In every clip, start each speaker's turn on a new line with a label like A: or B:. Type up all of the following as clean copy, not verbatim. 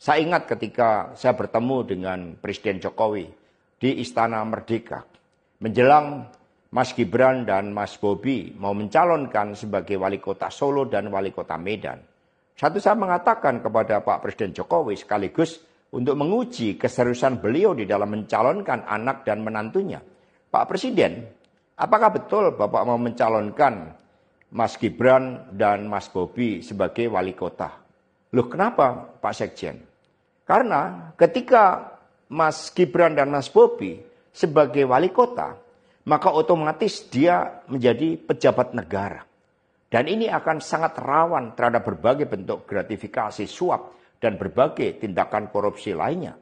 A: Saya ingat ketika saya bertemu dengan Presiden Jokowi di Istana Merdeka. Menjelang Mas Gibran dan Mas Bobi mau mencalonkan sebagai wali kota Solo dan wali kota Medan. Saya mengatakan kepada Pak Presiden Jokowi sekaligus untuk menguji keseriusan beliau di dalam mencalonkan anak dan menantunya. Pak Presiden, apakah betul Bapak mau mencalonkan Mas Gibran dan Mas Bobi sebagai wali kota? Loh kenapa Pak Sekjen? Karena ketika Mas Gibran dan Mas Bobi sebagai wali kota, maka otomatis dia menjadi pejabat negara. Dan ini akan sangat rawan terhadap berbagai bentuk gratifikasi, suap, dan berbagai tindakan korupsi lainnya.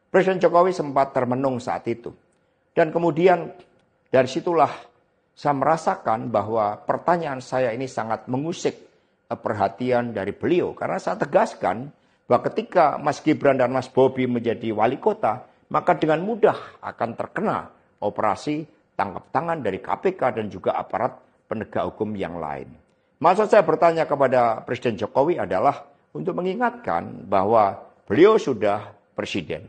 A: Presiden Jokowi sempat termenung saat itu. Dan kemudian dari situlah saya merasakan bahwa pertanyaan saya ini sangat mengusik perhatian dari beliau. Karena saya tegaskan bahwa ketika Mas Gibran dan Mas Bobi menjadi wali kota, maka dengan mudah akan terkena operasi tangkap tangan dari KPK dan juga aparat penegak hukum yang lain. Maksud saya bertanya kepada Presiden Jokowi adalah untuk mengingatkan bahwa beliau sudah presiden.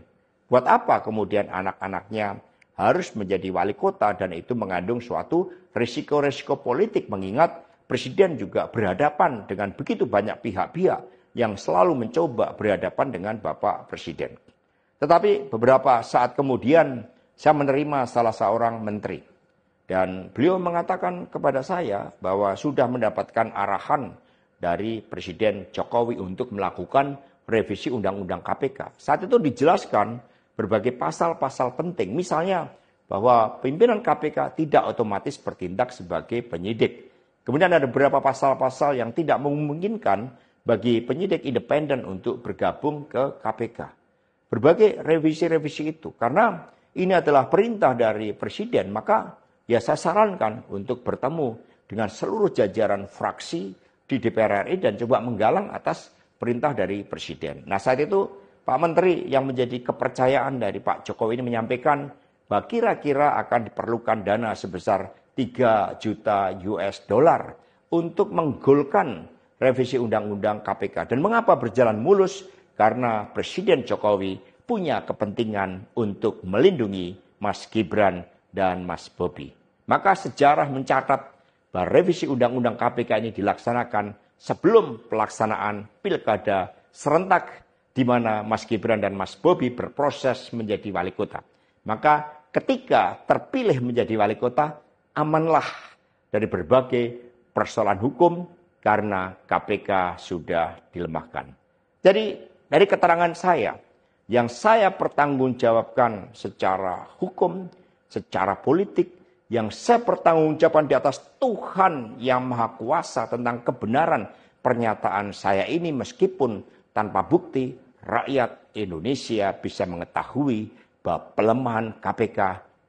A: Buat apa kemudian anak-anaknya harus menjadi wali kota dan itu mengandung suatu risiko-risiko politik mengingat presiden juga berhadapan dengan begitu banyak pihak-pihak yang selalu mencoba berhadapan dengan Bapak Presiden. Tetapi beberapa saat kemudian saya menerima salah seorang menteri. Dan beliau mengatakan kepada saya bahwa sudah mendapatkan arahan dari Presiden Jokowi untuk melakukan revisi Undang-Undang KPK. Saat itu dijelaskan berbagai pasal-pasal penting. Misalnya bahwa pimpinan KPK tidak otomatis bertindak sebagai penyidik. Kemudian ada beberapa pasal-pasal yang tidak memungkinkan bagi penyidik independen untuk bergabung ke KPK. Berbagai revisi-revisi itu. Karena ini adalah perintah dari Presiden, maka ya saya sarankan untuk bertemu dengan seluruh jajaran fraksi di DPR RI dan coba menggalang atas perintah dari Presiden. Nah saat itu Pak Menteri yang menjadi kepercayaan dari Pak Jokowi ini menyampaikan bahwa kira-kira akan diperlukan dana sebesar 3 juta US dollar untuk menggolkan revisi Undang-Undang KPK. Dan mengapa berjalan mulus? Karena Presiden Jokowi punya kepentingan untuk melindungi Mas Gibran dan Mas Bobi. Maka sejarah mencatat bahwa revisi Undang-Undang KPK ini dilaksanakan sebelum pelaksanaan pilkada serentak di mana Mas Gibran dan Mas Bobi berproses menjadi wali kota. Maka ketika terpilih menjadi wali kota, amanlah dari berbagai persoalan hukum karena KPK sudah dilemahkan. Jadi dari keterangan saya, yang saya pertanggungjawabkan secara hukum, secara politik, yang saya pertanggungjawabkan di atas Tuhan yang Maha Kuasa tentang kebenaran pernyataan saya ini meskipun tanpa bukti, rakyat Indonesia bisa mengetahui bahwa pelemahan KPK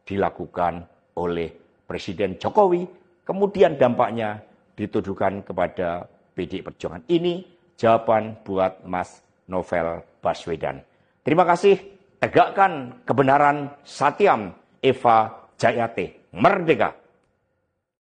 A: dilakukan oleh Presiden Jokowi, kemudian dampaknya dituduhkan kepada PDI Perjuangan. Ini jawaban buat Mas Novel Baswedan. Terima kasih, tegakkan kebenaran, Satyam, Eva Jayate, merdeka.